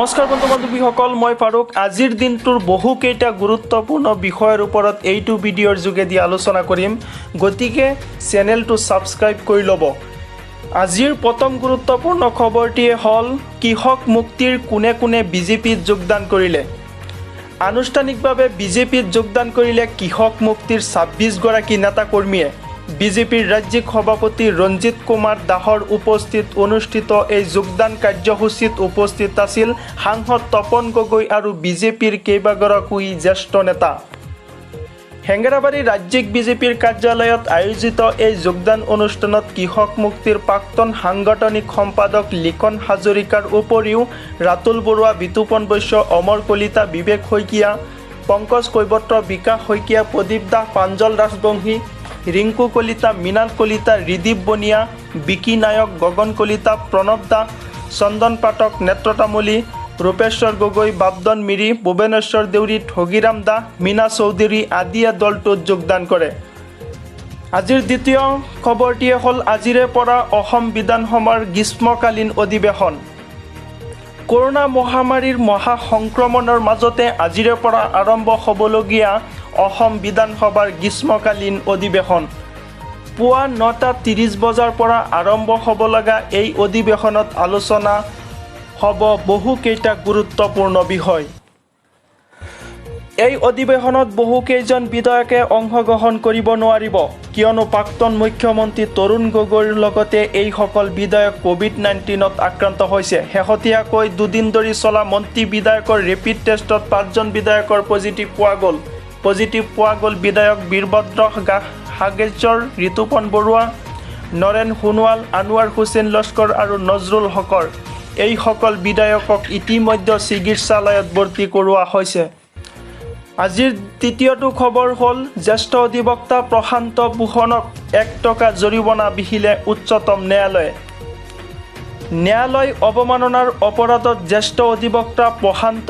নমস্কাৰ বন্ধু-বান্ধৱীসকল, মই ফাৰুক। আজিৰ দিনটোৰ বহুকেইটা গুৰুত্বপূৰ্ণ বিষয়ৰ ওপৰত এইটো ভিডিঅ'ৰ যোগেদি আলোচনা কৰিম, গতিকে চেনেলটো ছাবস্ক্ৰাইব কৰি ল'ব। আজিৰ প্ৰথম গুৰুত্বপূৰ্ণ খবৰটিয়ে হ'ল কৃষক মুক্তিৰ কোনে কোনে বিজেপিত যোগদান কৰিলে। আনুষ্ঠানিকভাৱে বিজেপিত যোগদান কৰিলে কৃষক মুক্তিৰ ২৬ গৰাকী নেতাকৰ্মীয়ে। বিজেপিৰ ৰাজ্যিক সভাপতি ৰঞ্জিত কুমাৰ দাসৰ উপস্থিত অনুষ্ঠিত এই যোগদান কাৰ্যসূচীত উপস্থিত আছিল সাংসদ তপন গগৈ আৰু বিজেপিৰ কেইবাগৰাকী জ্যেষ্ঠ নেতা। হেঙেৰাবাৰী ৰাজ্যিক বিজেপিৰ কাৰ্যালয়ত আয়োজিত এই যোগদান অনুষ্ঠানত কৃষক মুক্তিৰ প্ৰাক্তন সাংগঠনিক সম্পাদক লিখন হাজৰিকাৰ উপৰিও ৰাতুল বৰুৱা, বিতুপন বৈশ্য, অমৰ কলিতা, বিবেক শইকীয়া, পংকজ কৈবত্ৰ, বিকাশ শইকীয়া, প্ৰদীপ দাস, প্ৰাঞ্জল ৰাজবংশী, ৰিংকু কলিতা, মৃণাল কলিতা, ৰিদীপ বনিয়া, বিকি নায়ক, গগন কলিতা, প্ৰণৱ দাস, চন্দন পাঠক, নেত্ৰ তামুলী, ৰূপেশ্বৰ গগৈ, বাপদন মিৰি, ভুৱনেশ্বৰ দেউৰী, ঠগিৰাম দাস, মীনা চৌধুৰী আদিয়ে দলটোত যোগদান কৰে। আজিৰ দ্বিতীয় খবৰটিয়ে হ'ল আজিৰে পৰা অসম বিধানসভাৰ গ্ৰীষ্মকালীন অধিৱেশন। কৰোনা মহামাৰীৰ মহাসংক্ৰমণৰ মাজতে আজিৰে পৰা আৰম্ভ হ'বলগীয়া অসম বিধানসভাৰ গ্ৰীষ্মকালীন অধিৱেশন। পুৱা ৯:৩০ বজাৰ পৰা আৰম্ভ হ'ব লগা এই অধিৱেশনত আলোচনা হ'ব বহুকেইটা গুৰুত্বপূৰ্ণ বিষয়। এই অধিৱেশনত বহুকেইজন বিধায়কে অংশগ্ৰহণ কৰিব নোৱাৰিব, কিয়নো প্ৰাক্তন মুখ্যমন্ত্ৰী তৰুণ গগৈৰ লগতে এইসকল বিধায়ক ক'ভিড-19ত আক্ৰান্ত হৈছে। শেহতীয়াকৈ দুদিন ধৰি চলা মন্ত্ৰী বিধায়কৰ ৰেপিড টেষ্টত ৫জন বিধায়কৰ পজিটিভ পোৱা গ'ল। বিধায়ক বীৰভদ্ৰ সাগেশ্বৰ, ঋতুপন বৰুৱা, নৰেন সোণোৱাল, আনোৱাৰ হুছেইন লস্কৰ আৰু নজৰুল হকৰ। এইসকল বিধায়কক ইতিমধ্যে চিকিৎসালয়ত ভৰ্তি কৰোৱা হৈছে। আজিৰ তৃতীয়টো খবৰ হ'ল জ্যেষ্ঠ অধিবক্তা প্ৰশান্ত ভূষণক ১ টকা জৰিমনা বিহিলে উচ্চতম ন্যায়ালয়ে। ন্যায়ালয় অৱমাননাৰ অপৰাধত জ্যেষ্ঠ অধিবক্তা প্ৰশান্ত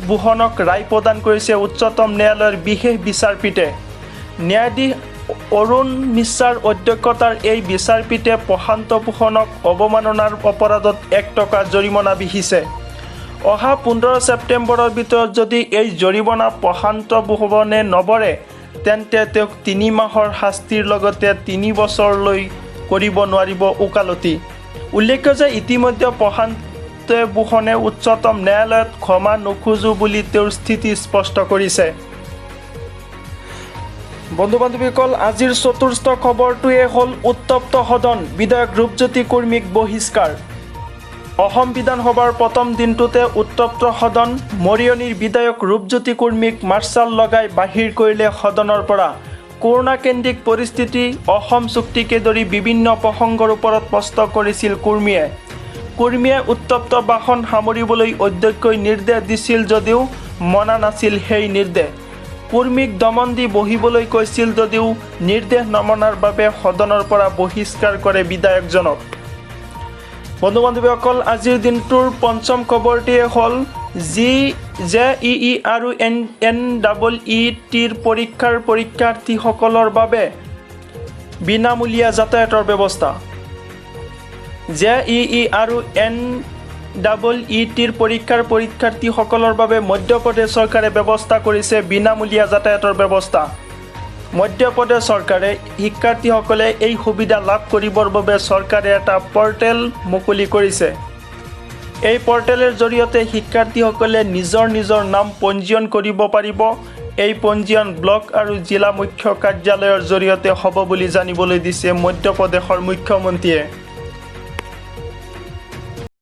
ভূষণক ৰায় প্ৰদান কৰিছে উচ্চতম ন্যায়ালয়ৰ বিশেষ বিচাৰপীঠে। ন্যায়াধীশ অৰুণ মিশ্ৰাৰ অধ্যক্ষতাৰ এই বিচাৰপীঠে প্ৰশান্ত ভূষণক অৱমাননাৰ অপৰাধত ১ টকা জৰিমনা বিহিছে। অহা ১৫ ছেপ্টেম্বৰৰ ভিতৰত যদি এই জৰিমনা প্ৰশান্ত ভূষণে নভৰে, তেন্তে তেওঁক ৩ মাহৰ শাস্তিৰ লগতে ৩ বছৰলৈ কৰিব নোৱাৰিব ওকালতি। উল্লেখ্য যে ইতিমধ্যে প্ৰশান্ত ভূষণে উচ্চতম ন্যায়ালয়ত ক্ষমা নোখোজো বুলি তেওঁৰ স্থিতি স্পষ্ট কৰিছে। বন্ধু-বান্ধৱীসকল, আজিৰ চতুৰ্থ খবৰটোৱে হ'ল উত্তপ্ত সদন, বিধায়ক ৰূপজ্যোতি কুৰ্মীক বহিষ্কাৰ। অসম বিধানসভাৰ প্ৰথম দিনটোতে উত্তপ্ত সদন। মৰিয়নিৰ বিধায়ক ৰূপজ্যোতি কুৰ্মীক মাৰ্চাল লগাই বাহিৰ কৰিলে সদনৰ পৰা। কৰোণাকেন্দ্ৰিক পৰিস্থিতি, অসম চুক্তিকে ধৰি বিভিন্ন প্ৰসংগৰ ওপৰত প্ৰশ্ন কৰিছিল কুৰ্মীয়ে উত্তপ্ত ভাষণ সামৰিবলৈ অধ্যক্ষই নিৰ্দেশ দিছিল যদিও মনা নাছিল সেই নিৰ্দেশ। কুৰ্মীক দমন দি বহিবলৈ কৈছিল যদিও নিৰ্দেশ নমনাৰ বাবে সদনৰ পৰা বহিষ্কাৰ কৰে বিধায়কজনক। বন্ধু-বান্ধৱীসকল, আজিৰ দিনটোৰ পঞ্চম খবৰটিয়ে হ'ল JEE আৰু NEETৰ পৰীক্ষাৰ্থীসকলৰ বাবে বিনামূলীয়া যাতায়াতৰ ব্যৱস্থা। JEE আৰু NEETৰ পৰীক্ষাৰ্থীসকলৰ বাবে মধ্যপ্ৰদেশ চৰকাৰে ব্যৱস্থা কৰিছে বিনামূলীয়া যাতায়াতৰ ব্যৱস্থা। মধ্যপ্ৰদেশ চৰকাৰে শিক্ষাৰ্থীসকলে এই সুবিধা লাভ কৰিবৰ বাবে চৰকাৰে এটা পৰ্টেল মুকলি কৰিছে। এই পৰ্টেলৰ জৰিয়তে শিক্ষাৰ্থীসকলে নিজৰ নাম পঞ্জীয়ন কৰিব পাৰিব। এই পঞ্জীয়ন ব্লক আৰু জিলা মুখ্য কাৰ্যালয়ৰ জৰিয়তে হ'ব বুলি জানিবলৈ দিছে মধ্যপ্ৰদেশৰ মুখ্যমন্ত্ৰীয়ে।